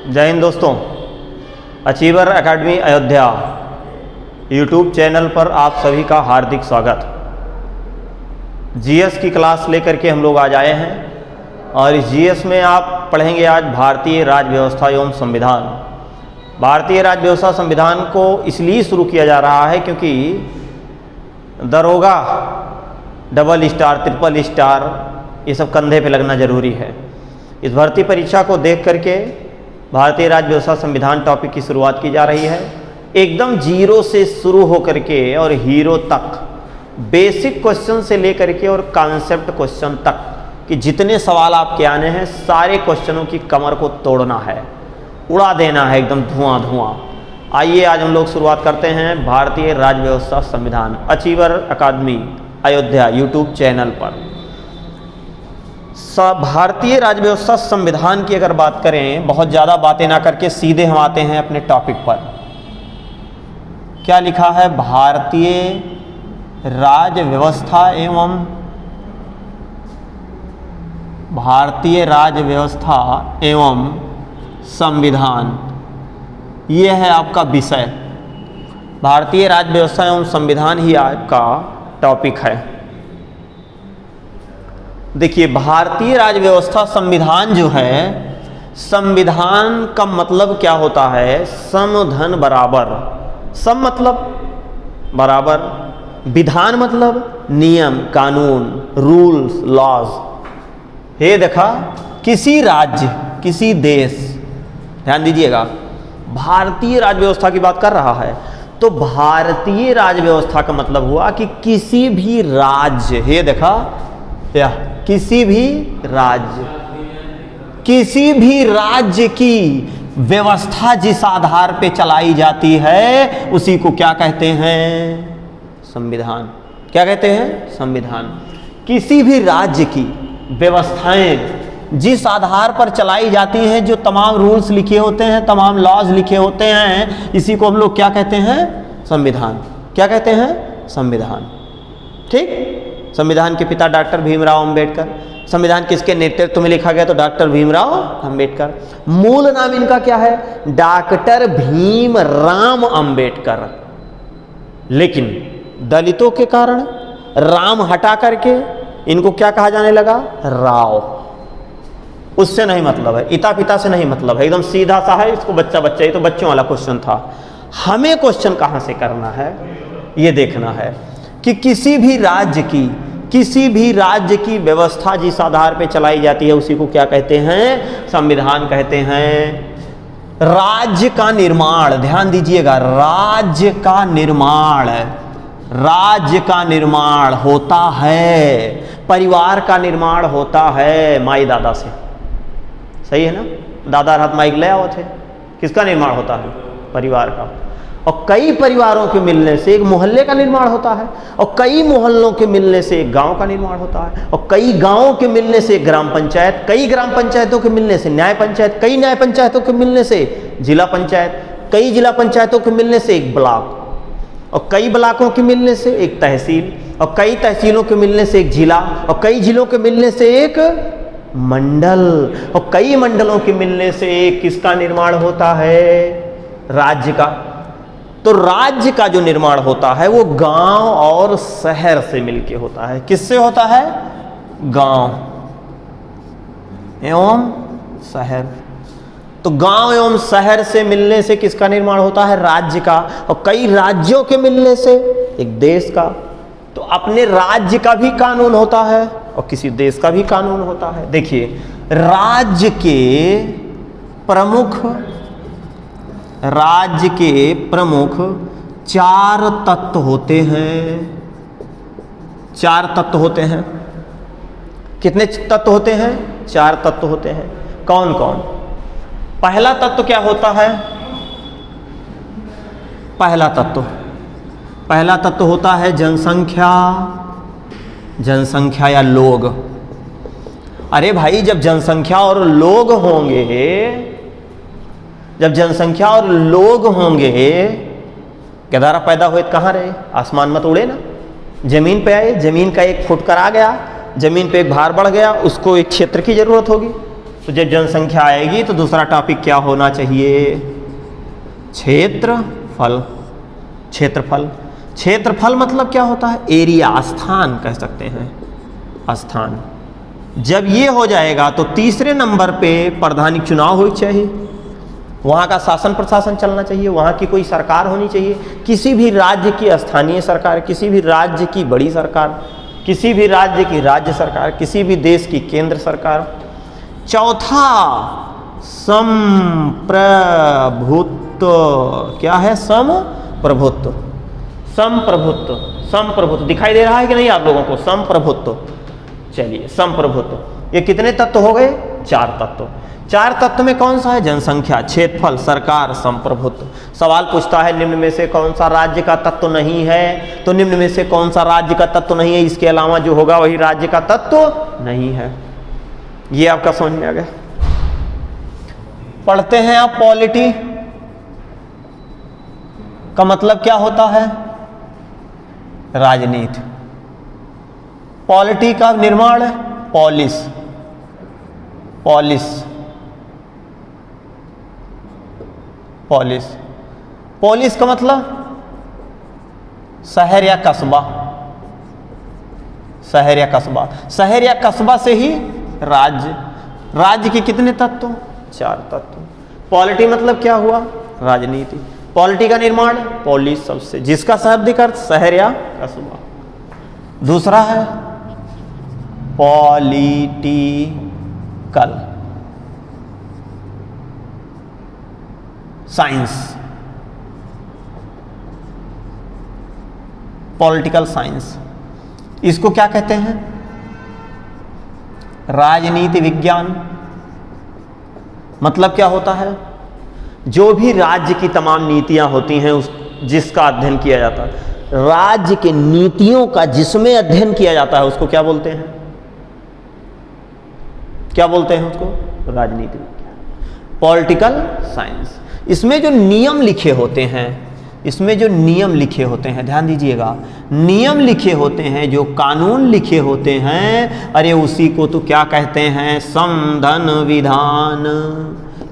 जय हिंद दोस्तों। Achiever academy Ayodhya YouTube channel पर आप सभी का हार्दिक स्वागत। जीएस की क्लास लेकर के हम लोग आज आए हैं और इस जीएस में आप पढ़ेंगे आज भारतीय राज्य व्यवस्था एवं संविधान। भारतीय राज्य व्यवस्था संविधान को इसलिए शुरू किया जा रहा है क्योंकि दरोगा, डबल स्टार, ट्रिपल स्टार, ये सब कंधे पे लगना जरूरी है। इस भर्ती परीक्षा को देख करके भारतीय राज्य व्यवस्था संविधान टॉपिक की शुरुआत की जा रही है। एकदम जीरो से शुरू होकर के और हीरो तक, बेसिक क्वेश्चन से लेकर के और कॉन्सेप्ट क्वेश्चन तक कि जितने सवाल आपके आने हैं सारे क्वेश्चनों की कमर को तोड़ना है, उड़ा देना है एकदम धुआं धुआं। आइए आज हम लोग शुरुआत करते हैं भारतीय राज्य व्यवस्था संविधान achiever academy Ayodhya YouTube channel पर। भारतीय राज्य व्यवस्था संविधान की अगर बात करें, बहुत ज़्यादा बातें ना करके सीधे हम आते हैं अपने टॉपिक पर। क्या लिखा है? भारतीय राज्य व्यवस्था एवं संविधान, ये है आपका विषय। भारतीय राज्य व्यवस्था एवं संविधान ही आपका टॉपिक है। देखिए, भारतीय राज्य व्यवस्था संविधान जो है, संविधान का मतलब क्या होता है? सम धन बराबर। सम मतलब बराबर, विधान मतलब नियम, कानून, रूल्स, लॉज। ये देखा, किसी राज्य, किसी देश, ध्यान दीजिएगा, भारतीय राज्य व्यवस्था की बात कर रहा है तो भारतीय राज्य व्यवस्था का मतलब हुआ कि किसी भी राज्य, ये देखा, या किसी भी राज्य की व्यवस्था जिस आधार पे चलाई जाती है उसी को क्या कहते हैं? संविधान। क्या कहते हैं? संविधान। किसी भी राज्य की व्यवस्थाएं जिस आधार पर चलाई जाती हैं, जो तमाम रूल्स लिखे होते हैं, तमाम लॉज लिखे होते हैं, इसी को हम लोग क्या कहते हैं? संविधान। क्या कहते हैं? संविधान। ठीक। संविधान के पिता डॉक्टर भीमराव अंबेडकर। संविधान किसके नेतृत्व में लिखा गया? तो डॉक्टर भीमराव अंबेडकर। मूल नाम इनका क्या है? डॉक्टर भीमराव अंबेडकर। लेकिन दलितों के कारण राम हटा करके इनको क्या कहा जाने लगा? राव। उससे नहीं मतलब है, इता पिता से नहीं मतलब है, एकदम सीधा सा है। इसको बच्चा बच्चा, ये तो बच्चों वाला क्वेश्चन था। हमें क्वेश्चन कहां से करना है, ये देखना है कि किसी भी राज्य की व्यवस्था जिस आधार पे चलाई जाती है उसी को क्या कहते हैं? संविधान कहते हैं। राज्य का निर्माण, ध्यान दीजिएगा, राज्य का निर्माण होता है, परिवार का निर्माण होता है माई दादा से। सही है ना? दादा रात माई ले आओ थे, किसका निर्माण होता है? परिवार का। और कई परिवारों के मिलने से एक मोहल्ले का निर्माण होता है, और कई मोहल्लों के मिलने से एक गांव का निर्माण होता है, और कई गांवों के मिलने से एक ग्राम पंचायत, कई ग्राम पंचायतों के मिलने से न्याय पंचायत, कई न्याय पंचायतों के मिलने से जिला पंचायत, कई जिला पंचायतों के मिलने से एक ब्लॉक, और कई ब्लॉकों के मिलने से एक तहसील, और कई तहसीलों के मिलने से एक जिला, और कई जिलों के मिलने से एक मंडल, और कई मंडलों के मिलने से एक किसका निर्माण होता है? राज्य का। तो राज्य का जो निर्माण होता है वो गांव और शहर से मिलके होता है। किससे होता है? गांव एवं शहर। तो गांव एवं शहर से मिलने से किसका निर्माण होता है? राज्य का। और कई राज्यों के मिलने से एक देश का। तो अपने राज्य का भी कानून होता है और किसी देश का भी कानून होता है। देखिए, राज्य के प्रमुख चार तत्व होते हैं। चार तत्व होते हैं। कितने तत्व होते हैं? चार तत्व होते हैं। कौन कौन? पहला तत्व क्या होता है? पहला तत्व होता है जनसंख्या या लोग। अरे भाई, जब जनसंख्या और लोग होंगे, गदारा पैदा हुए कहाँ रहे? आसमान मत उड़े ना, जमीन पे आए, जमीन का एक फुटकर आ गया, जमीन पे एक भार बढ़ गया, उसको एक क्षेत्र की जरूरत होगी, तो जब जनसंख्या आएगी तो दूसरा टॉपिक क्या होना चाहिए? क्षेत्रफल। क्षेत्रफल, क्षेत्रफल मतलब क्या होता है? एरिया, स्थान कह सकते हैं, स्थान। जब ये हो जाएगा तो तीसरे नंबर पे प्रधानिक चुनाव होनी चाहिए, वहाँ का शासन प्रशासन चलना चाहिए, वहाँ की कोई सरकार होनी चाहिए, किसी भी राज्य की स्थानीय सरकार, किसी भी राज्य की बड़ी सरकार, किसी भी राज्य की राज्य सरकार, किसी भी देश की केंद्र सरकार। चौथा संप्रभुत्व। क्या है? संप्रभुत्व। संप्रभुत्व, संप्रभुत्व दिखाई दे रहा है कि नहीं आप लोगों को? संप्रभुत्व। चलिए, संप्रभुत्व। ये कितने तत्व हो गए? 4 तत्व। 4 तत्व में कौन सा है? जनसंख्या, क्षेत्रफल, सरकार, संप्रभुत्व। सवाल पूछता है निम्न में से कौन सा राज्य का तत्व नहीं है, तो निम्न में से कौन सा राज्य का तत्व नहीं है, इसके अलावा जो होगा वही राज्य का तत्व नहीं है। ये आपका समझ में आ गया? पढ़ते हैं आप पॉलिटी का मतलब क्या होता है? राजनीति। पॉलिटी का निर्माण है पॉलिस। पॉलिस, पॉलिस, पॉलिस का मतलब शहर या कस्बा। शहर या कस्बा, शहर या कस्बा से ही राज्य। राज्य के कितने तत्व? 4 तत्व। पॉलिटी मतलब क्या हुआ? राजनीति। पॉलिटी का निर्माण पॉलिस शब्द से, जिसका शाब्दिक अर्थ शहर या कस्बा। दूसरा है पॉलिटिकल साइंस। पॉलिटिकल साइंस, इसको क्या कहते हैं? राजनीति विज्ञान। मतलब क्या होता है? जो भी राज्य की तमाम नीतियां होती हैं जिसका अध्ययन किया जाता है, राज्य के नीतियों का जिसमें अध्ययन किया जाता है उसको क्या बोलते हैं? क्या बोलते हैं उसको? राजनीति विज्ञान, पॉलिटिकल साइंस। इसमें जो नियम लिखे होते हैं, इसमें जो नियम लिखे होते हैं, ध्यान दीजिएगा, नियम लिखे होते हैं, जो कानून लिखे होते हैं, अरे उसी को तो क्या कहते हैं? संविधान विधान।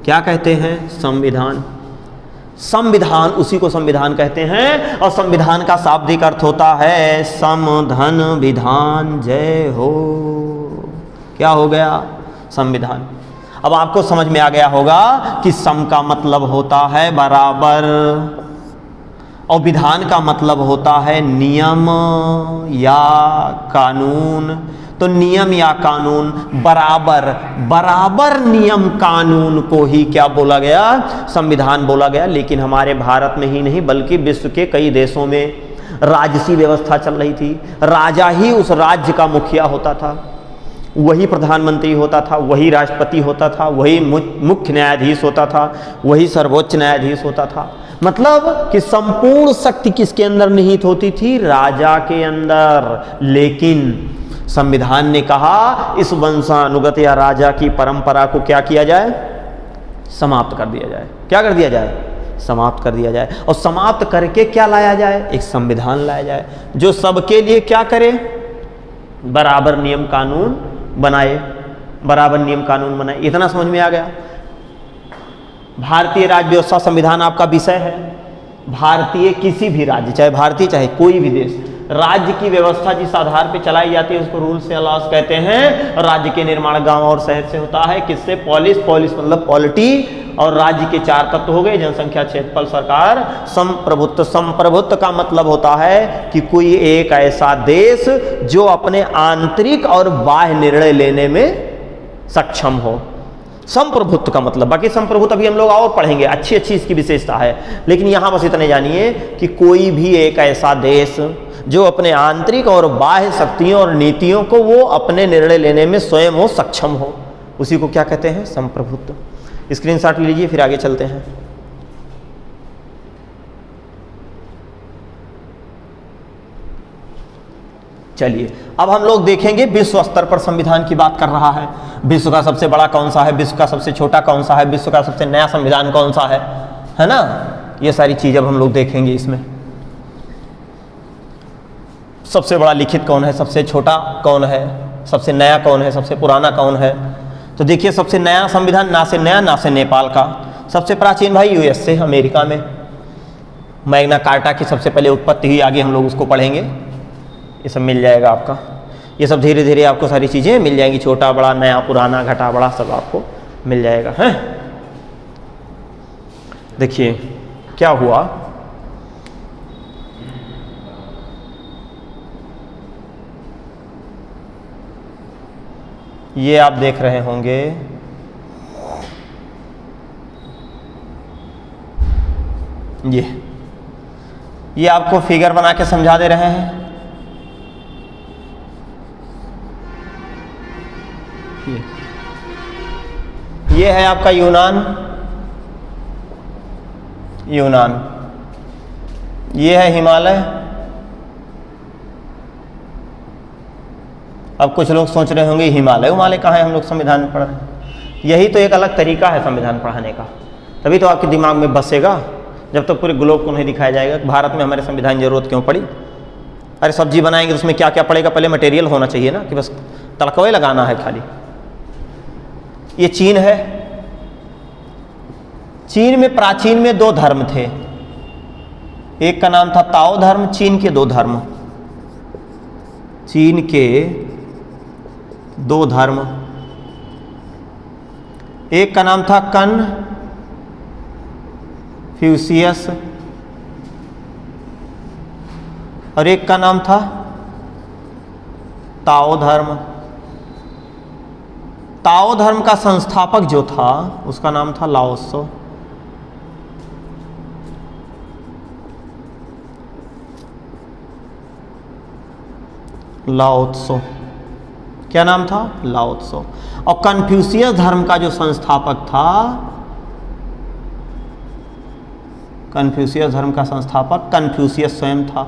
क्या कहते हैं? संविधान। संविधान, उसी को संविधान कहते हैं। और संविधान का शाब्दिक अर्थ होता है समधन विधान। जय हो। क्या हो गया? संविधान। अब आपको समझ में आ गया होगा कि सम का मतलब होता है बराबर, और विधान का मतलब होता है नियम या कानून। तो नियम या कानून, बराबर, बराबर नियम कानून को ही क्या बोला गया? संविधान बोला गया। लेकिन हमारे भारत में ही नहीं बल्कि विश्व के कई देशों में राजसी व्यवस्था चल रही थी। राजा ही उस राज्य का मुखिया होता था, वही प्रधानमंत्री होता था, वही राष्ट्रपति होता था, वही मुख्य न्यायाधीश होता था, वही सर्वोच्च न्यायाधीश होता था। मतलब कि संपूर्ण शक्ति किसके अंदर निहित होती थी? राजा के अंदर। लेकिन संविधान ने कहा इस वंशानुगत या राजा की परंपरा को क्या किया जाए? समाप्त कर दिया जाए। क्या कर दिया जाए? समाप्त कर दिया जाए। और समाप्त करके क्या लाया जाए? एक संविधान लाया जाए जो सबके लिए क्या करे? बराबर नियम कानून बनाए। बराबर नियम कानून बनाए। इतना समझ में आ गया? भारतीय राज्य व्यवस्था संविधान आपका विषय है। भारतीय किसी भी राज्य, चाहे भारतीय चाहे कोई भी देश, राज्य की व्यवस्था जिस आधार पे चलाई जाती है उसको रूल्स एंड लॉज कहते हैं। राज्य के निर्माण गांव और शहर से होता है। किससे? पॉलिस। पॉलिस मतलब पॉलिटी। और राज्य के 4 तत्व हो गए: जनसंख्या, क्षेत्रफल, सरकार, संप्रभुत्व। संप्रभुत्व का मतलब होता है कि कोई एक ऐसा देश जो अपने आंतरिक और बाह्य निर्णय लेने में सक्षम हो। संप्रभुत्व का मतलब, बाकी संप्रभुत्व अभी हम लोग और पढ़ेंगे, अच्छी अच्छी इसकी विशेषता है। लेकिन यहां बस इतने जानिए कि कोई भी एक ऐसा देश जो अपने आंतरिक और बाह्य शक्तियों और नीतियों को वो अपने निर्णय लेने में स्वयं हो सक्षम हो, उसी को क्या कहते हैं? संप्रभुत्व। स्क्रीनशॉट लीजिए, फिर आगे चलते हैं। चलिए अब हम लोग देखेंगे विश्व स्तर पर संविधान की बात कर रहा है। विश्व का सबसे बड़ा कौन सा है, विश्व का सबसे छोटा कौन सा है, विश्व का सबसे नया संविधान कौन सा है ना? ये सारी चीज अब हम लोग देखेंगे। इसमें सबसे बड़ा लिखित कौन है, सबसे छोटा कौन है, सबसे नया कौन है, सबसे पुराना कौन है, तो देखिए सबसे नया संविधान, ना से नया ना से नेपाल का, सबसे प्राचीन भाई यूएस से, अमेरिका में मैग्ना कार्टा की सबसे पहले उत्पत्ति हुई। आगे हम लोग उसको पढ़ेंगे, ये सब मिल जाएगा आपका। ये सब धीरे धीरे आपको सारी चीज़ें मिल जाएंगी, छोटा बड़ा नया पुराना घटा बड़ा सब आपको मिल जाएगा। हैं, देखिए क्या हुआ, ये आप देख रहे होंगे, ये आपको फिगर बना के समझा दे रहे हैं। ये है आपका यूनान, ये है हिमालय। अब कुछ लोग सोच रहे होंगे हिमालय कहाँ है, हम लोग संविधान में पढ़ रहे हैं। यही तो एक अलग तरीका है संविधान पढ़ाने का, तभी तो आपके दिमाग में बसेगा। जब तक पूरे ग्लोब को नहीं दिखाया जाएगा कि भारत में हमारे संविधान की जरूरत क्यों पड़ी। अरे सब्जी बनाएंगे तो उसमें क्या क्या पड़ेगा, पहले मटेरियल होना चाहिए ना, कि बस तड़कवे लगाना है खाली। ये चीन है, चीन में प्राचीन में 2 धर्म थे, एक का नाम था ताओ धर्म। चीन के 2 धर्म, चीन के 2 धर्म, एक का नाम था कन्फ्यूशियस और एक का नाम था ताओ धर्म। ताओ धर्म का संस्थापक जो था उसका नाम था लाओत्सो। लाओत्सो, क्या नाम था? लाओत्सो। और कन्फ्यूशियस धर्म का जो संस्थापक था, कन्फ्यूशियस धर्म का संस्थापक कन्फ्यूशियस स्वयं था।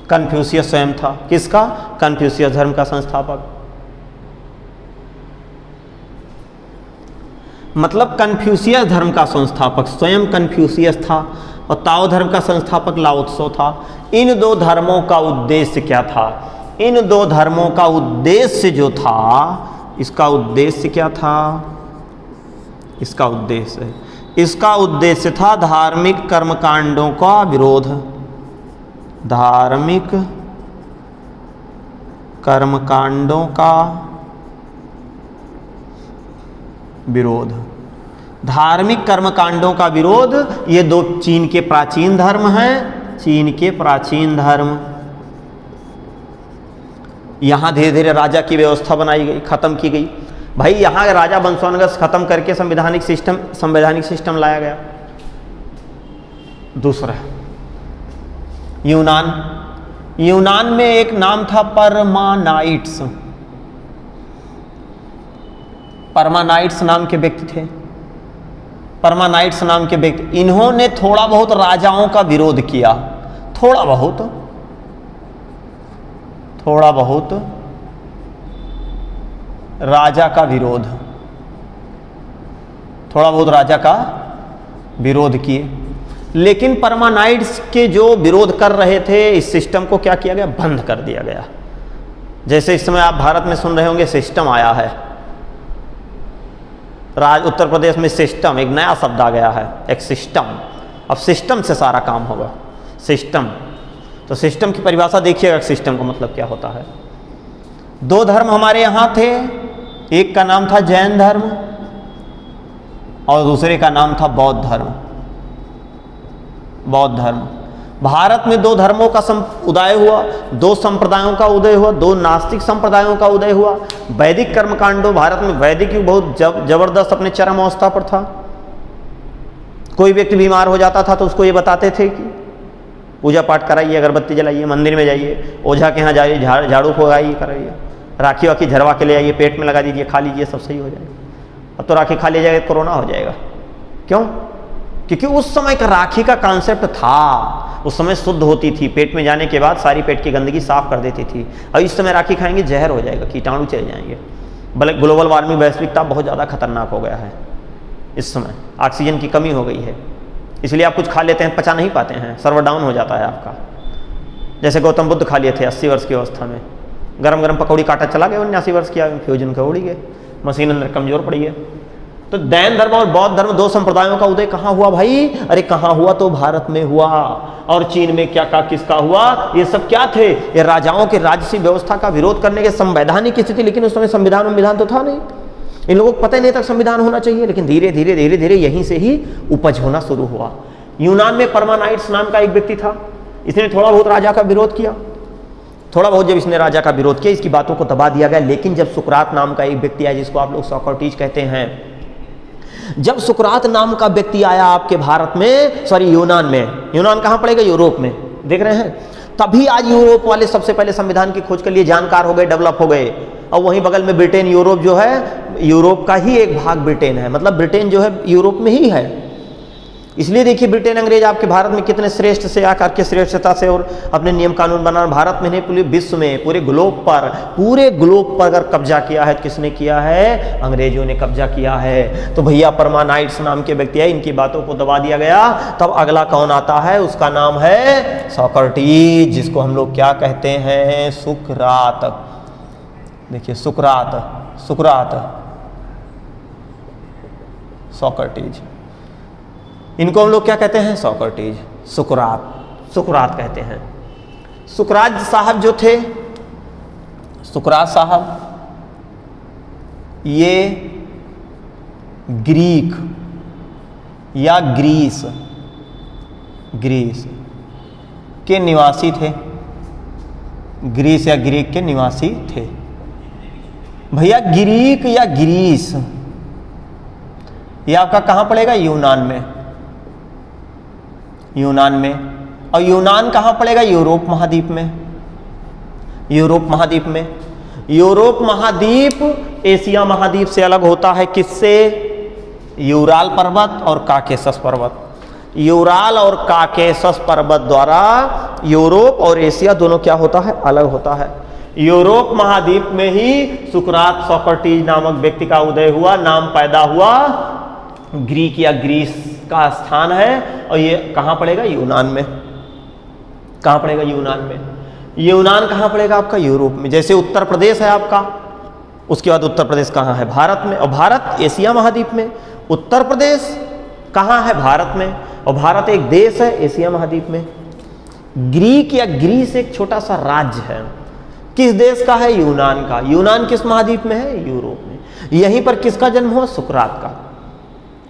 कन्फ्यूशियस स्वयं था। किसका? कन्फ्यूशियस धर्म का संस्थापक। मतलब कन्फ्यूशियस धर्म का संस्थापक स्वयं कन्फ्यूशियस था और ताओ धर्म का संस्थापक लाओत्सो था। इन 2 धर्मों का उद्देश्य क्या था? इन 2 धर्मों का उद्देश्य जो था, इसका उद्देश्य क्या था? इसका उद्देश्य था धार्मिक कर्मकांडों का विरोध। धार्मिक कर्मकांडों का विरोध। धार्मिक कर्मकांडों का विरोध, ये 2 चीन के प्राचीन धर्म हैं। चीन के प्राचीन धर्म। यहां धीरे धीरे राजा की व्यवस्था बनाई गई, खत्म की गई। भाई यहां राजा वंशानुगत खत्म करके संवैधानिक सिस्टम लाया गया। दूसरा यूनान में एक नाम था परमानाइट्स। परमानाइट्स नाम के व्यक्ति थे। परमानाइट्स नाम के व्यक्ति, इन्होंने थोड़ा बहुत राजाओं का विरोध किया। थोड़ा बहुत राजा का विरोध, थोड़ा बहुत राजा का विरोध किए। लेकिन परमानाइट्स के जो विरोध कर रहे थे, इस सिस्टम को क्या किया गया? बंद कर दिया गया। जैसे इस समय आप भारत में सुन रहे होंगे सिस्टम आया है, उत्तर प्रदेश में सिस्टम, एक नया शब्द आ गया है, एक सिस्टम। अब सिस्टम से सारा काम होगा। सिस्टम, तो सिस्टम की परिभाषा देखिएगा, सिस्टम का मतलब क्या होता है। 2 धर्म हमारे यहाँ थे, एक का नाम था जैन धर्म और दूसरे का नाम था बौद्ध धर्म। भारत में 2 धर्मों का उदय हुआ, 2 संप्रदायों का उदय हुआ, 2 नास्तिक संप्रदायों का उदय हुआ। वैदिक कर्मकांडों, भारत में वैदिक युग बहुत जबरदस्त अपने चरम अवस्था पर था। कोई व्यक्ति बीमार हो जाता था तो उसको ये बताते थे कि पूजा पाठ कराइए, अगरबत्ती जलाइए, मंदिर में जाइए, ओझा के यहाँ जाइए, झाड़ू फुगाइए, कराइए, राखी वाखी झरवा के ले आइए, पेट में लगा दीजिए, खा लीजिए, सब सही हो जाएगा। अब तो राखी खा लिया जाएगा, कोरोना हो जाएगा। क्यों? क्योंकि उस समय का राखी का कॉन्सेप्ट था, उस समय शुद्ध होती थी, पेट में जाने के बाद सारी पेट की गंदगी साफ कर देती थी। और इस समय राखी खाएंगे जहर हो जाएगा, कीटाणु चले जाएंगे। बल्कि ग्लोबल वार्मिंग, वैश्विकता बहुत ज़्यादा खतरनाक हो गया है इस समय, ऑक्सीजन की कमी हो गई है, इसलिए आप कुछ खा लेते हैं, पचा नहीं पाते हैं, सर्वर डाउन हो जाता है आपका। जैसे गौतम बुद्ध खा लिए थे 80 वर्ष की अवस्था में, गरम गरम पकौड़ी काटा चला गया, 79 वर्ष की फ्यूजन का उड़ी गए, मशीन अंदर कमजोर पड़ी है। तो जैन धर्म और बौद्ध धर्म दो संप्रदायों का उदय कहाँ हुआ भाई? अरे कहाँ हुआ? तो भारत में हुआ। और चीन में क्या का किसका हुआ? ये सब क्या थे? ये राजाओं के राजसी व्यवस्था का विरोध करने के संवैधानिक स्थिति, लेकिन उस समय संविधान तो था नहीं, इन लोगों को पता ही नहीं था संविधान होना चाहिए, लेकिन धीरे धीरे धीरे धीरे यहीं से ही उपज होना शुरू हुआ। यूनान में परमानाइट्स नाम का एक व्यक्ति था, इसने थोड़ा बहुत राजा का विरोध किया, थोड़ा बहुत जब इसने राजा का विरोध किया, इसकी बातों को दबा दिया गया। लेकिन जब सुकरात नाम का एक व्यक्ति आया, जिसको आप लोग सोक्रेटिस कहते हैं, जब सुकरात नाम का व्यक्ति आया आपके भारत में, सॉरी यूनान में, यूनान कहां पड़ेगा? यूरोप में, देख रहे हैं, तभी आज यूरोप वाले सबसे पहले संविधान की खोज के लिए जानकार हो गए, डेवलप हो गए। और वहीं बगल में ब्रिटेन, यूरोप जो है, यूरोप का ही एक भाग ब्रिटेन है, मतलब ब्रिटेन जो है यूरोप में ही है। इसलिए देखिए ब्रिटेन अंग्रेज आपके भारत में कितने श्रेष्ठ से आकर के श्रेष्ठता से और अपने नियम कानून बना, भारत में नहीं पूरे विश्व में, पूरे ग्लोब पर अगर कब्जा किया है तो किसने किया है? अंग्रेजों ने कब्जा किया है। तो भैया परमानाइट्स नाम के व्यक्ति है, इनकी बातों को दबा दिया गया। तब अगला कौन आता है? उसका नाम है सोक्रेटिस, जिसको हम लोग क्या कहते हैं? सुकरात। देखिए सुकरात, सोक्रेटिस, इनको हम लोग क्या कहते हैं? सोक्रेटिस, सुकरात कहते हैं। सुकरात साहब जो थे, सुकरात साहब ये ग्रीक या ग्रीस के निवासी थे, ग्रीस या ग्रीक के निवासी थे। भैया ग्रीक या ग्रीस ये आपका कहां पड़ेगा? यूनान में। और यूनान कहां पड़ेगा? यूरोप महाद्वीप में। यूरोप महाद्वीप एशिया महाद्वीप से अलग होता है, किससे? यूराल पर्वत और काकेशस पर्वत। यूराल और काकेशस पर्वत द्वारा यूरोप और एशिया दोनों क्या होता है? अलग होता है। यूरोप महाद्वीप में ही सुकरात, सोक्रेटिस नामक व्यक्ति का उदय हुआ, नाम पैदा हुआ, ग्रीक या ग्रीस का स्थान है। और ये कहां पड़ेगा? यूनान में। कहां पड़ेगा? यूनान में। यूनान कहां पड़ेगा आपका? यूरोप में। जैसे उत्तर प्रदेश है आपका, उसके बाद उत्तर प्रदेश कहां है? भारत में। और भारत एशिया महाद्वीप में। उत्तर प्रदेश कहां है? भारत में। और भारत एक देश है एशिया महाद्वीप में। ग्रीक या ग्रीस एक छोटा सा राज्य है, किस देश का है? यूनान का। यूनान किस महाद्वीप में है? यूरोप में। यहीं पर किसका जन्म हुआ? सुकरात का,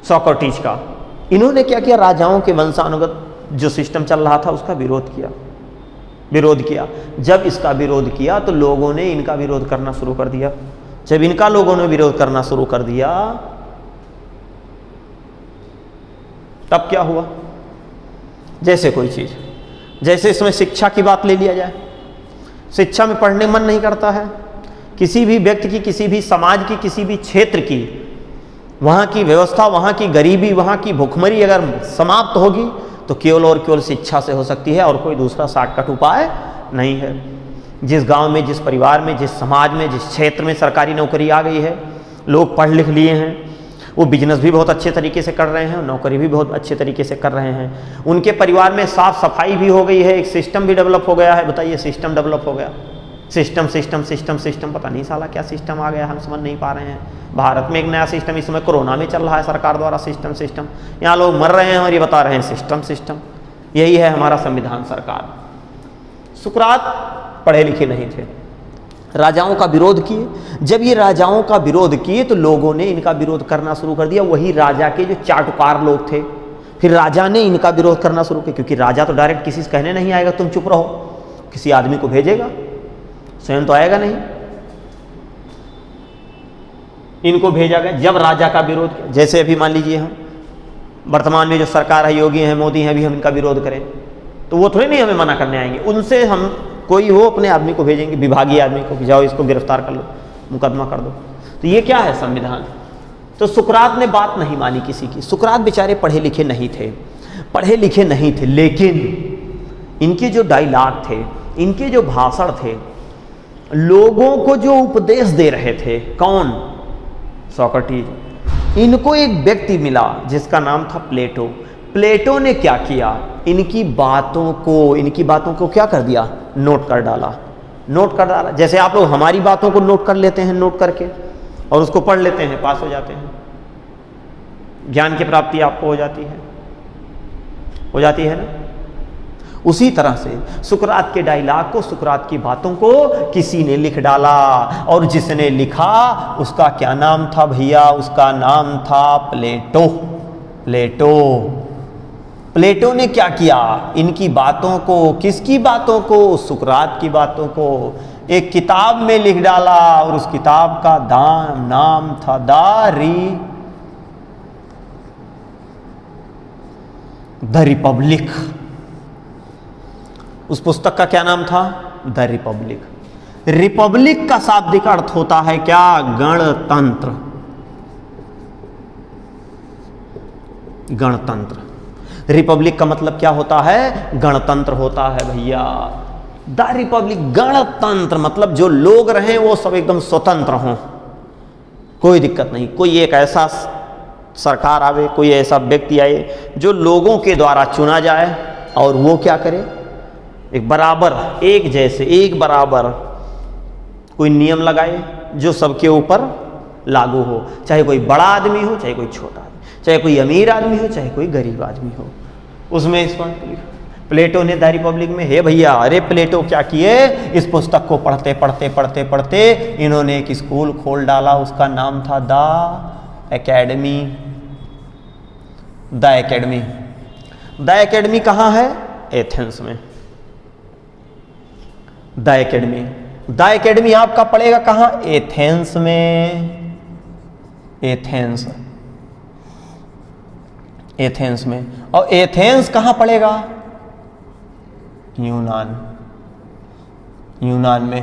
सोक्रेटिस का। इन्होंने क्या किया? राजाओं के वंशानुगत जो सिस्टम चल रहा था उसका विरोध किया। जब इसका विरोध किया तो लोगों ने इनका विरोध करना शुरू कर दिया। जब इनका लोगों ने विरोध करना शुरू कर दिया तब क्या हुआ? जैसे कोई चीज, जैसे इसमें शिक्षा की बात ले लिया जाए, शिक्षा में पढ़ने मन नहीं करता है। किसी भी व्यक्ति की, किसी भी समाज की, किसी भी क्षेत्र की, वहाँ की व्यवस्था, वहाँ की गरीबी, वहाँ की भुखमरी अगर समाप्त होगी तो केवल और केवल शिक्षा से हो सकती है, और कोई दूसरा शॉर्टकट उपाय नहीं है। जिस गांव में, जिस परिवार में, जिस समाज में, जिस क्षेत्र में सरकारी नौकरी आ गई है, लोग पढ़ लिख लिए हैं, वो बिजनेस भी बहुत अच्छे तरीके से कर रहे हैं, नौकरी भी बहुत अच्छे तरीके से कर रहे हैं, उनके परिवार में साफ सफाई भी हो गई है, एक सिस्टम भी डेवलप हो गया है। बताइए, सिस्टम डेवलप हो गया, सिस्टम पता नहीं साला क्या सिस्टम आ गया, हम समझ नहीं पा रहे हैं। भारत में एक नया सिस्टम इस समय कोरोना में चल रहा है, सरकार द्वारा सिस्टम। यहाँ लोग मर रहे हैं और ये बता रहे हैं सिस्टम। यही है हमारा संविधान, सरकार। सुकरात पढ़े लिखे नहीं थे, राजाओं का विरोध किए। जब ये राजाओं का विरोध किए तो लोगों ने इनका विरोध करना शुरू कर दिया। वही राजा के जो चाटुकार लोग थे, फिर राजा ने इनका विरोध करना शुरू किया, क्योंकि राजा तो डायरेक्ट किसी से कहने नहीं आएगा तुम चुप रहो, किसी आदमी को भेजेगा, स्वयं तो आएगा नहीं। इनको भेजा गया। जब राजा का विरोध किया, जैसे अभी मान लीजिए हम वर्तमान में जो सरकार है, योगी हैं, मोदी हैं, अभी हम इनका विरोध करें तो वो थोड़ी नहीं हमें मना करने आएंगे। उनसे हम कोई वो अपने आदमी को भेजेंगे, विभागीय आदमी को, जाओ इसको गिरफ्तार कर लो, मुकदमा कर दो। तो ये क्या है? संविधान। तो सुकरात ने बात नहीं मानी किसी की। सुकरात बेचारे पढ़े लिखे नहीं थे, लेकिन इनके जो डायलॉग थे, इनके जो भाषण थे, लोगों को जो उपदेश दे रहे थे, कौन? सोक्रेटिस। इनको एक व्यक्ति मिला जिसका नाम था प्लेटो। प्लेटो ने क्या किया? इनकी बातों को क्या कर दिया? नोट कर डाला, नोट कर डाला। जैसे आप लोग हमारी बातों को नोट कर लेते हैं, नोट करके और उसको पढ़ लेते हैं, पास हो जाते हैं, ज्ञान की प्राप्ति आपको हो जाती है ना। उसी तरह से सुकरात के डायलॉग को, सुकरात की बातों को किसी ने लिख डाला, और जिसने लिखा उसका क्या नाम था भैया? उसका नाम था प्लेटो। प्लेटो ने क्या किया? इनकी बातों को, किसकी बातों को? सुकरात की बातों को एक किताब में लिख डाला, और उस किताब का नाम था द रिपब्लिक। उस पुस्तक का क्या नाम था? The Republic. रिपब्लिक का शाब्दिक अर्थ होता है क्या? गणतंत्र। गणतंत्र। रिपब्लिक का मतलब क्या होता है? गणतंत्र होता है भैया। द रिपब्लिक, गणतंत्र मतलब जो लोग रहें वो सब एकदम स्वतंत्र हों, कोई दिक्कत नहीं। कोई एक ऐसा सरकार आवे, कोई ऐसा व्यक्ति आए जो लोगों के द्वारा चुना जाए, और वो क्या करे? एक बराबर, एक जैसे, एक बराबर कोई नियम लगाए जो सबके ऊपर लागू हो, चाहे कोई बड़ा आदमी हो, चाहे कोई छोटा आदमी, चाहे कोई अमीर आदमी हो, चाहे कोई गरीब आदमी हो। उसमें इस प्लेटो ने द रिपब्लिक में, हे भैया, अरे प्लेटो क्या किए? इस पुस्तक को पढ़ते पढ़ते पढ़ते पढ़ते इन्होंने एक स्कूल खोल डाला, उसका नाम था the academy. The academy. The academy कहाँ है? एथेंस में। The academy. द एकेडमी आपका पड़ेगा कहाँ? एथेंस में। एथेंस, एथेंस में। और एथेंस कहाँ पड़ेगा? यूनान। यूनान में।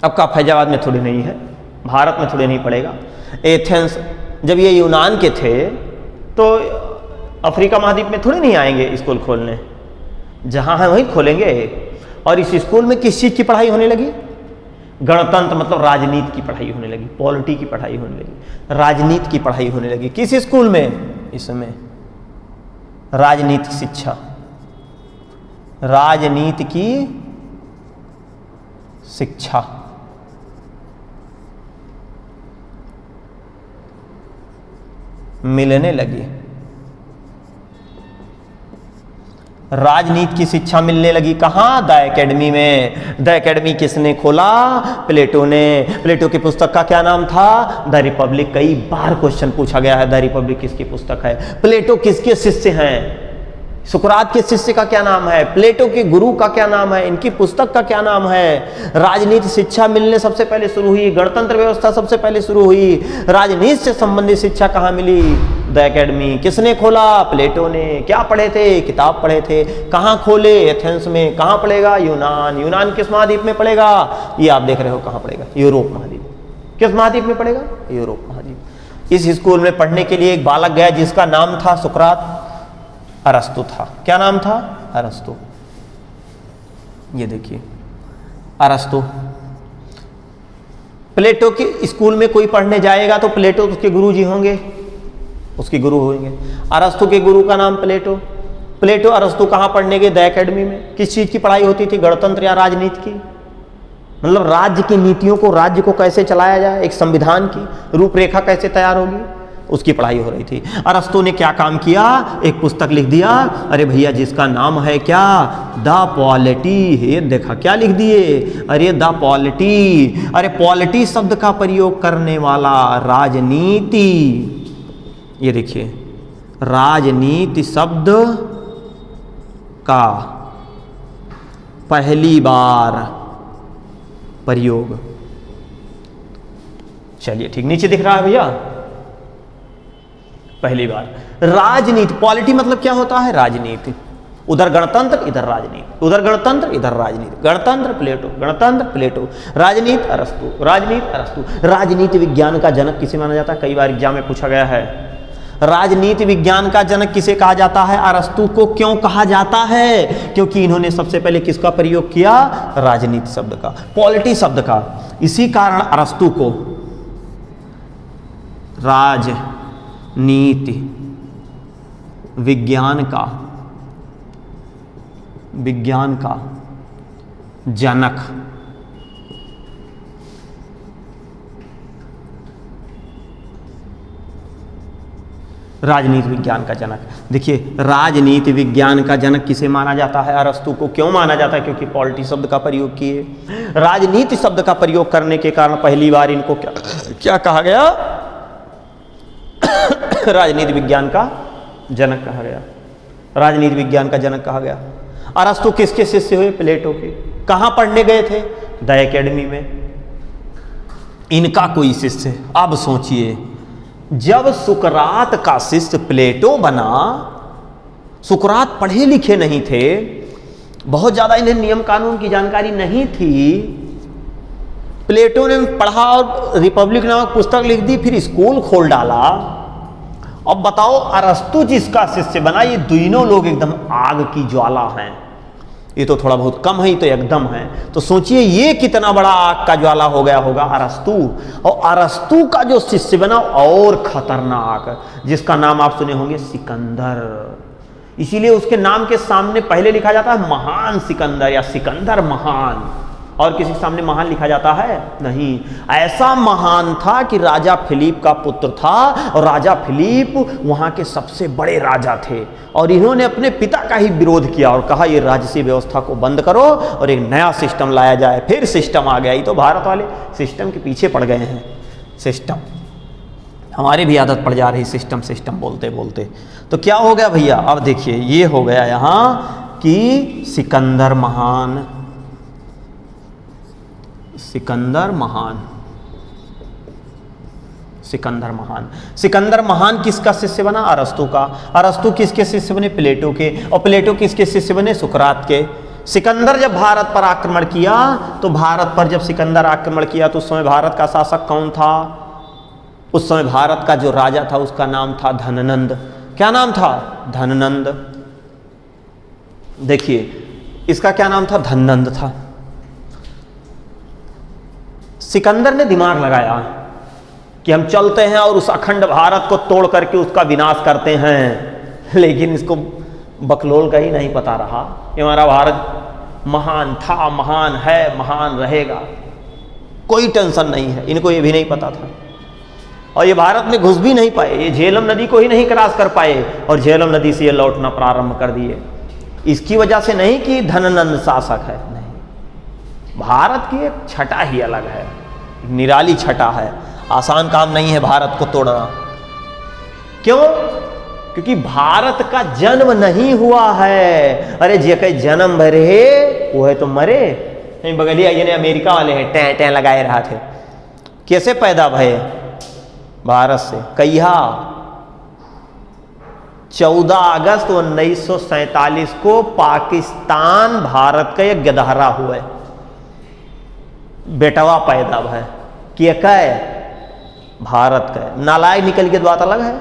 अब का फैजाबाद में थोड़ी नहीं है, भारत में थोड़ी नहीं पड़ेगा। एथेंस, जब ये यूनान के थे तो अफ्रीका महाद्वीप में थोड़ी नहीं आएंगे स्कूल खोलने, जहां है वहीं खोलेंगे। और इस स्कूल में किस चीज की पढ़ाई होने लगी? गणतंत्र मतलब राजनीति की पढ़ाई होने लगी, पॉलिटी की पढ़ाई होने लगी, राजनीति की पढ़ाई होने लगी। किस स्कूल में? इसमें राजनीति शिक्षा, राजनीति की शिक्षा। मिलने लगी, राजनीति की शिक्षा मिलने लगी। कहाँ? द एकेडमी में। द एकेडमी किसने खोला? प्लेटो ने। प्लेटो की पुस्तक का क्या नाम था? The Republic. कई बार क्वेश्चन पूछा गया है, द रिपब्लिक किसकी पुस्तक है? प्लेटो किसके शिष्य हैं? सुकरात के शिष्य का क्या नाम है? प्लेटो के गुरु का क्या नाम है? इनकी पुस्तक का क्या नाम है? राजनीति शिक्षा मिलने सबसे पहले शुरू हुई, गणतंत्र व्यवस्था सबसे पहले शुरू हुई। राजनीति से संबंधित शिक्षा कहाँ मिली? The academy. किसने खोला? प्लेटो ने। क्या पढ़े थे? किताब पढ़े थे। कहाँ खोले? एथेंस में। कहाँ पड़ेगा? यूनान। यूनान किस महाद्वीप में पड़ेगा? ये आप देख रहे हो कहाँ पड़ेगा? यूरोप महाद्वीप। किस महाद्वीप में पड़ेगा? यूरोप महाद्वीप। इस स्कूल में पढ़ने के लिए एक बालक गया जिसका नाम था सुकरात, अरस्तु था। क्या नाम था? अरस्तु। ये देखिए, अरस्तु। प्लेटो के स्कूल में कोई पढ़ने जाएगा तो प्लेटो उसके गुरुजी होंगे, उसके गुरु होंगे। अरस्तु के गुरु का नाम प्लेटो। प्लेटो अरस्तु कहाँ पढ़ने गए? द एकेडमी में। किस चीज की पढ़ाई होती थी? गणतंत्र या राजनीति की, मतलब राज्य की नीतियों को, राज्य को कैसे चलाया जाए, एक संविधान की रूपरेखा कैसे तैयार होगी, उसकी पढ़ाई हो रही थी। अरस्तु ने क्या काम किया? एक पुस्तक लिख दिया, अरे भैया जिसका नाम है क्या? The polity. ये देखा क्या लिख दिए? अरे द पॉलिटी। अरे पॉलिटी शब्द का प्रयोग करने वाला राजनीति। ये देखिए, राजनीति शब्द का पहली बार प्रयोग। चलिए ठीक, नीचे दिख रहा है भैया, पहली बार। राजनीति, पॉलिटी मतलब क्या होता है? राजनीति। उधर गणतंत्र, इधर राजनीति, उधर गणतंत्र, इधर राजनीति। गणतंत्र प्लेटो, गणतंत्र प्लेटो, राजनीति अरस्तु, राजनीति अरस्तु। राजनीति विज्ञान का जनक किसे माना जाता है? कई बार एग्जाम में पूछा गया है। राजनीति विज्ञान का जनक किसे कहा जाता है? अरस्तु को। क्यों कहा जाता है? क्योंकि इन्होंने सबसे पहले किसका प्रयोग किया? राजनीति शब्द का, पॉलिटी शब्द का। इसी कारण अरस्तु को राजनीति विज्ञान का जनक। राजनीति विज्ञान का जनक। देखिए, राजनीति विज्ञान का जनक किसे माना जाता है? अरस्तु को। क्यों माना जाता है? क्योंकि पॉलिटी शब्द का प्रयोग किए। राजनीति शब्द का प्रयोग करने के कारण पहली बार इनको क्या कहा गया? राजनीति विज्ञान का जनक कहा गया। राजनीति विज्ञान का जनक कहा गया। अरस्तु किसके शिष्य हुए? प्लेटो के। कहां पढ़ने गए थे? द एकेडमी में। इनका कोई शिष्य। अब सोचिए, जब सुकरात का शिष्य प्लेटो बना, सुकरात पढ़े लिखे नहीं थे, बहुत ज्यादा इन्हें नियम कानून की जानकारी नहीं थी। प्लेटो ने पढ़ा और रिपब्लिक नामक पुस्तक लिख दी, फिर स्कूल खोल डाला। अब बताओ, अरस्तु जिसका शिष्य बना, ये दोनों लोग एकदम आग की ज्वाला हैं। ये तो थोड़ा बहुत कम है, ये तो एकदम है। तो सोचिए ये कितना बड़ा आग का ज्वाला हो गया होगा अरस्तु। और अरस्तु का जो शिष्य बना और खतरनाक, जिसका नाम आप सुने होंगे, सिकंदर। इसीलिए उसके नाम के सामने पहले लिखा जाता है महान सिकंदर या सिकंदर महान, और किसी के सामने महान लिखा जाता है नहीं। ऐसा महान था कि राजा फिलिप का पुत्र था, और राजा फिलिप वहां के सबसे बड़े राजा थे, और इन्होंने अपने पिता का ही विरोध किया और कहा ये राजसी व्यवस्था को बंद करो और एक नया सिस्टम लाया जाए। फिर सिस्टम आ गया। ये तो भारत वाले सिस्टम के पीछे पड़ गए हैं। सिस्टम, हमारी भी आदत पड़ जा रही सिस्टम सिस्टम बोलते बोलते। तो क्या हो गया भैया? अब देखिए, ये हो गया यहां कि सिकंदर महान, सिकंदर महान, सिकंदर महान। सिकंदर महान किसका शिष्य बना? अरस्तु का। अरस्तु किसके शिष्य बने? प्लेटो के। और प्लेटो किसके शिष्य बने? सुकरात के। सिकंदर जब भारत पर आक्रमण किया, तो भारत पर जब सिकंदर आक्रमण किया तो उस समय भारत का शासक कौन था? उस समय भारत का जो राजा था उसका नाम था धननंद। क्या नाम था? धननंद। देखिए, इसका क्या नाम था? धननंद था। सिकंदर ने दिमाग लगाया कि हम चलते हैं और उस अखंड भारत को तोड़ करके उसका विनाश करते हैं, लेकिन इसको बकलोल का ही नहीं पता रहा। ये हमारा भारत महान था, महान है, महान रहेगा, कोई टेंशन नहीं है। इनको ये भी नहीं पता था, और ये भारत में घुस भी नहीं पाए। ये झेलम नदी को ही नहीं क्रॉस कर पाए, और झेलम नदी से ये लौटना प्रारंभ कर दिए। इसकी वजह से नहीं कि धननंद शासक है, नहीं, भारत की एक छटा ही अलग है, निराली छटा है। आसान काम नहीं है भारत को तोड़ना। क्यों? क्योंकि भारत का जन्म नहीं हुआ है। अरे जे कई जन्म भरे वो है तो मरे नहीं। बगलिया ये अमेरिका वाले हैं, टैं टैं लगाए रहा थे। कैसे पैदा भये? भारत से। कहिया 14 अगस्त 1947 को पाकिस्तान भारत का एक गदहरा हुआ है, बेटवा पैदा भय कि भारत का नालायक निकल के बात अलग है।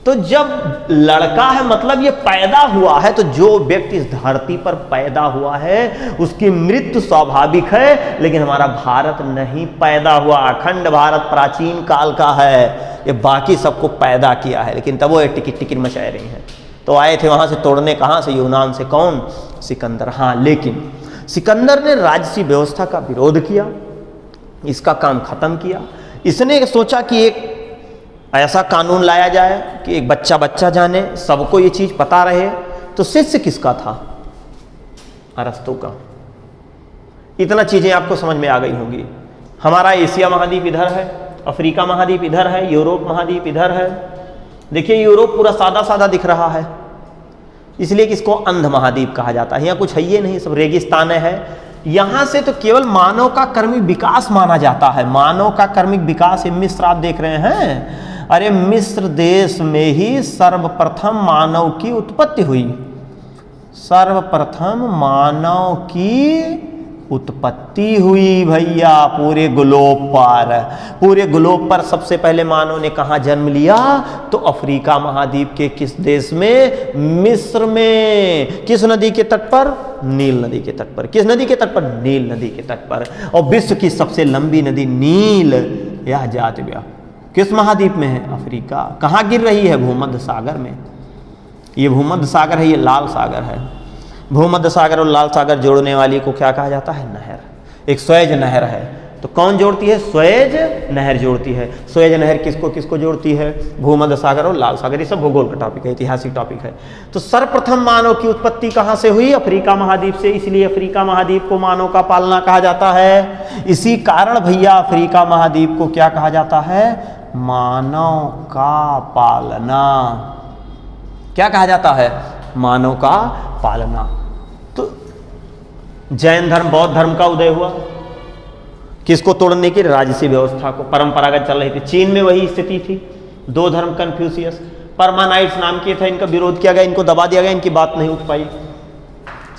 तो जब लड़का है मतलब ये पैदा हुआ है, तो जो व्यक्ति इस धरती पर पैदा हुआ है उसकी मृत्यु स्वाभाविक है। लेकिन हमारा भारत नहीं पैदा हुआ, अखंड भारत प्राचीन काल का है, ये बाकी सबको पैदा किया है। लेकिन तब वो टिकिट टिकिट मचाए रही हैं। तो आए थे वहां से तोड़ने, कहां से? यूनान से। कौन? सिकंदर। हाँ, लेकिन सिकंदर ने राजसी व्यवस्था का विरोध किया, इसका काम खत्म किया। इसने सोचा कि एक ऐसा कानून लाया जाए कि एक बच्चा बच्चा जाने, सबको ये चीज पता रहे। तो शिष्य किसका था? अरस्तु का। इतना चीजें आपको समझ में आ गई होंगी। हमारा एशिया महाद्वीप इधर है, अफ्रीका महाद्वीप इधर है, यूरोप महाद्वीप इधर है। देखिए, यूरोप पूरा सादा सादा दिख रहा है, इसलिए कि इसको अंध महाद्वीप कहा जाता है। यहाँ कुछ है ये नहीं, सब रेगिस्तान है। यहां से तो केवल मानव का कर्मिक विकास माना जाता है। मानव का कर्मिक विकास, मिस्र आप देख रहे हैं, अरे मिस्र देश में ही सर्वप्रथम मानव की उत्पत्ति हुई। सर्वप्रथम मानव की उत्पत्ति हुई भैया पूरे ग्लोब पर। पूरे ग्लोब पर सबसे पहले मानव ने कहाँ जन्म लिया? तो अफ्रीका महाद्वीप के किस देश में? मिस्र में। किस नदी के तट पर? नील नदी के तट पर। किस नदी के तट पर? नील नदी के तट पर। और विश्व की सबसे लंबी नदी नील, यह जात व्या किस महाद्वीप में है? अफ्रीका। कहाँ गिर रही है? भूमध्य सागर में। ये भूमध्य सागर है, ये लाल सागर है। भूमध्य सागर और लाल सागर जोड़ने वाली को क्या कहा जाता है? नहर। एक स्वेज नहर है, तो कौन जोड़ती है? स्वेज नहर जोड़ती है। स्वेज नहर किसको किसको जोड़ती है? भूमध्य सागर और लाल सागर। ये सब भूगोल का टॉपिक है, ऐतिहासिक टॉपिक है। तो सर्वप्रथम मानव की उत्पत्ति कहाँ से हुई? अफ्रीका महाद्वीप से। इसलिए अफ्रीका महाद्वीप को मानव का पालना कहा जाता है। इसी कारण भैया अफ्रीका महाद्वीप को क्या कहा जाता है? मानव का पालना। क्या कहा जाता है? मानव का पालना। तो जैन धर्म, बौद्ध धर्म का उदय हुआ किसको तोड़ने की? राजसी व्यवस्था को, परंपरागत चल रही थी। चीन में वही स्थिति थी। दो धर्म, कन्फ्यूशियस, परमानाइट्स नाम के थे, इनका विरोध किया गया, इनको दबा दिया गया, इनकी बात नहीं उठ पाई।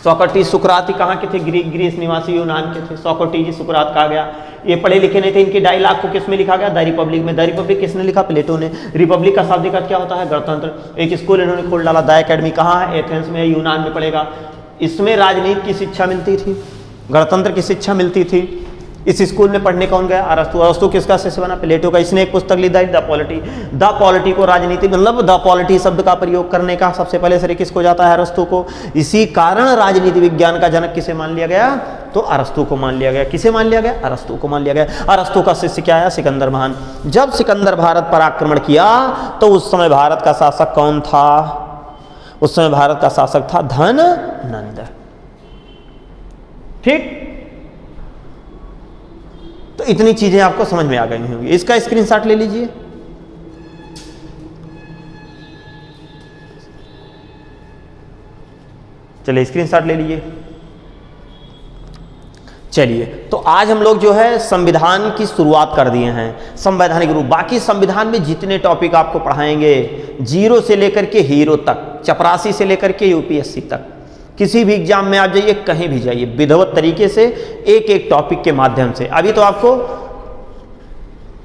सोक्रेटिस, सुकराती कहाँ के थे? ग्रीस निवासी यूनान के थे। सोक्रेटिस, सुकरात कहा गया। ये पढ़े लिखे नहीं थे। इनके डायलॉग को किस में लिखा गया? द रिपब्लिक में। द रिपब्लिक किसने लिखा? प्लेटो ने। रिपब्लिक का शाब्दिक अर्थ क्या होता है? गणतंत्र। एक स्कूल इन्होंने खोल डाला, द एकेडमी। कहाँ है? एथेंस में, यूनान में पड़ेगा। इसमें राजनीति की शिक्षा मिलती थी, गणतंत्र की शिक्षा मिलती थी। इस स्कूल में पढ़ने कौन गया? अरस्तु। अरस्तु किसका शिष्य बना? प्लेटो का। इसने एक पुस्तक लिखी द पॉलिटी। द पॉलिटी को राजनीति, मतलब द पॉलिटी शब्द का प्रयोग करने का सबसे पहले श्रेय किसको जाता है? अरस्तु को। इसी कारण राजनीति विज्ञान का जनक किसे मान लिया गया? तो अरस्तु को मान लिया गया। किसे मान लिया गया? अरस्तु को मान लिया गया। अरस्तु का शिष्य क्या है? सिकंदर महान। जब सिकंदर भारत पर आक्रमण किया तो उस समय भारत का शासक कौन था? उस समय भारत का शासक था धननंद। ठीक, तो इतनी चीजें आपको समझ में आ गई होंगी। इसका स्क्रीनशॉट ले लीजिए। चलिए स्क्रीनशॉट ले लीजिए। चलिए, तो आज हम लोग जो है संविधान की शुरुआत कर दिए हैं, संवैधानिक रूप। बाकी संविधान में जितने टॉपिक आपको पढ़ाएंगे, जीरो से लेकर के हीरो तक, चपरासी से लेकर के यूपीएससी तक, किसी भी एग्जाम में आप जाइए, कहीं भी जाइए, विधिवत तरीके से एक एक टॉपिक के माध्यम से। अभी तो आपको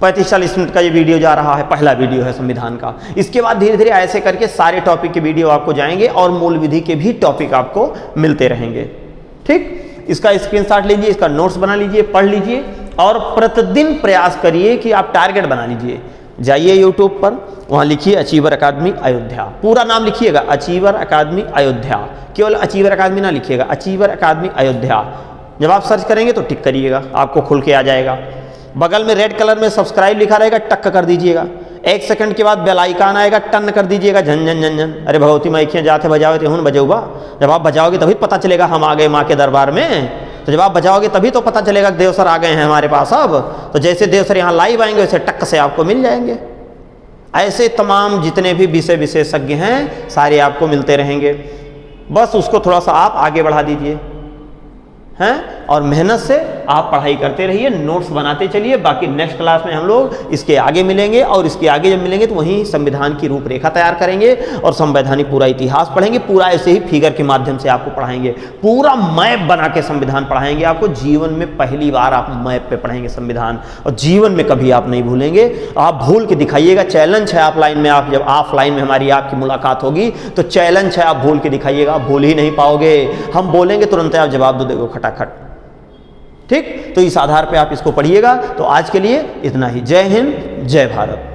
35-40 मिनट का ये वीडियो जा रहा है, पहला वीडियो है संविधान का। इसके बाद धीरे धीरे ऐसे करके सारे टॉपिक के वीडियो आपको जाएंगे और मूल विधि के भी टॉपिक आपको मिलते रहेंगे। ठीक, इसका स्क्रीनशॉट लीजिए, इसका नोट्स बना लीजिए, पढ़ लीजिए और प्रतिदिन प्रयास करिए कि आप टारगेट बना लीजिए। जाइए यूट्यूब पर, वहाँ लिखिए अचीवर अकादमी अयोध्या, पूरा नाम लिखिएगा अचीवर अकादमी अयोध्या। केवल अचीवर अकादमी ना लिखिएगा, अचीवर अकादमी अयोध्या। जब आप सर्च करेंगे तो टिक करिएगा, आपको खुल के आ जाएगा। बगल में रेड कलर में सब्सक्राइब लिखा रहेगा, टक कर दीजिएगा। 1 सेकंड के बाद बेल आइकन आएगा, टन कर दीजिएगा, झन झन झन झन। अरे भगवती मैखियाँ जाते बजाओ तो हूँ बजौबा। जब आप बजाओगे तभी पता चलेगा हम आ गए माँ के दरबार में। तो जब आप बजाओगे तभी तो पता चलेगा देव सर आ गए हैं हमारे पास। अब तो जैसे देव सर यहाँ लाइव आएंगे वैसे टक से आपको मिल जाएंगे। ऐसे तमाम जितने भी विषय विशेषज्ञ हैं सारे आपको मिलते रहेंगे। बस उसको थोड़ा सा आप आगे बढ़ा दीजिए हैं, और मेहनत से आप पढ़ाई करते रहिए, नोट्स बनाते चलिए। बाकी नेक्स्ट क्लास में हम लोग इसके आगे मिलेंगे, और इसके आगे जब मिलेंगे तो वहीं संविधान की रूपरेखा तैयार करेंगे और संवैधानिक पूरा इतिहास पढ़ेंगे। पूरा ऐसे ही फिगर के माध्यम से आपको पढ़ाएंगे, पूरा मैप बना के संविधान पढ़ाएंगे आपको। जीवन में पहली बार आप मैप पे पढ़ेंगे संविधान, और जीवन में कभी आप नहीं भूलेंगे। आप भूल के दिखाइएगा। चैलेंज है ऑफलाइन में, आप जब ऑफलाइन में हमारी आपकी मुलाकात होगी तो चैलेंज है, आप भूल के दिखाइएगा। आप भूल ही नहीं पाओगे, हम बोलेंगे तुरंत आप जवाब दो देगा खटाखट। ठीक, तो इस आधार पे आप इसको पढ़िएगा। तो आज के लिए इतना ही। जय हिंद, जय भारत।